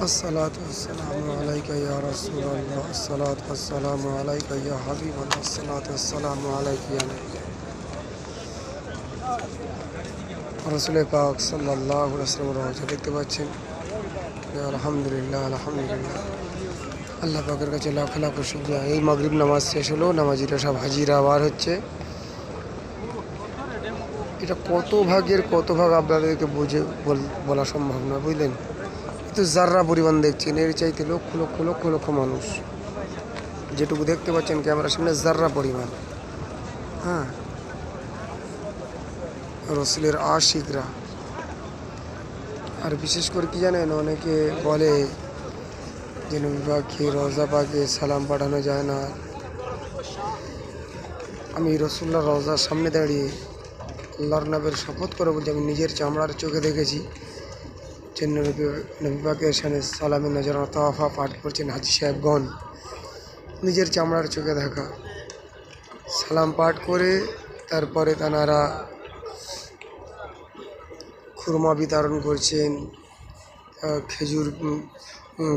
अस्सलातु वस्सलामु अलैका या रसूलल्लाह अस्सलातु वस्सलामु अलैका या हबीबल्लाह अस्सलातु वस्सलामु अलैका या नबी रसूल पाक সাল্লাল্লাহু আলাইহি ওয়াসাল্লাম রওজা দেখতে পাচ্ছেন। আলহামদুলিল্লাহ আলহামদুলিল্লাহ, আল্লাহ পাকের কাছে লাখ লাখ শুকরিয়া। এই মাগরিব নামাজ শেষ হলো, নামাজিরা সব হাজিরা আবার হচ্ছে। এটা কত ভাগের কত ভাগ আপনাদেরকে বুঝে বলা সম্ভব নয়, বুঝলেন। কিন্তু যার্রা পরিমাণ দেখছেন, এর চাইতে লক্ষ লক্ষ লক্ষ লক্ষ মানুষ, যেটুকু দেখতে পাচ্ছেন ক্যামেরার সামনে যার্রা পরিমাণ। হ্যাঁ, রসুলের আশিকরা। আর বিশেষ করে কি জানেন, অনেকে বলে যে নবী পাকে রওজা পাকে সালাম পাঠানো যায় না। আমি রসুল্লাহ রওজার সামনে দাঁড়িয়ে আল্লাহর নবীর শপথ করে বলছি, আমি নিজের চামড়ার চোখে দেখেছি যে নবী পাকের সামনে সালামে নজরানা তাওয়াফা পাঠ করছেন হাজি সাহেবগণ। নিজের চামড়ার চোখে দেখা সালাম পাঠ করে তারপরে তানারা খুরমা বিতরণ করছেন, খেজুর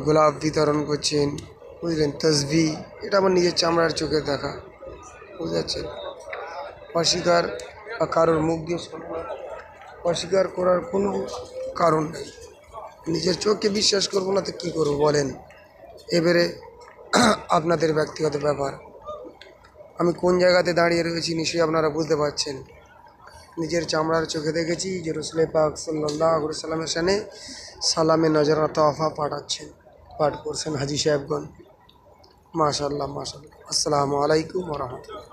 গোলাপ বিতরণ করছেন, বুঝলেন, তসবি। এটা আমার নিজের চামড়ার চোখে দেখা, বুঝতে পারছেন। অস্বীকার বা কারোর মুখ দিয়ে অস্বীকার করার কোনো কারণ নেই। নিজের চোখকে বিশ্বাস করবো না তো কী করবো বলেন। এবারে আপনাদের ব্যক্তিগত ব্যাপার। আমি কোন জায়গাতে দাঁড়িয়ে রয়েছি নিশ্চয়ই আপনারা বুঝতে পারছেন। নিজের চামড়ার চোখে দেখেছি যে রসুল পাক সাল্লাল্লাহু আলাইহি ওয়াসাল্লামের সামনে সালামে নজরানা তাওয়াফা পাঠ করছেন হাজি সাহেবগণ। মাশাআল্লাহ মাশাআল্লাহ। আসসালামু আলাইকুম ওয়া রাহমাতুল্লাহ।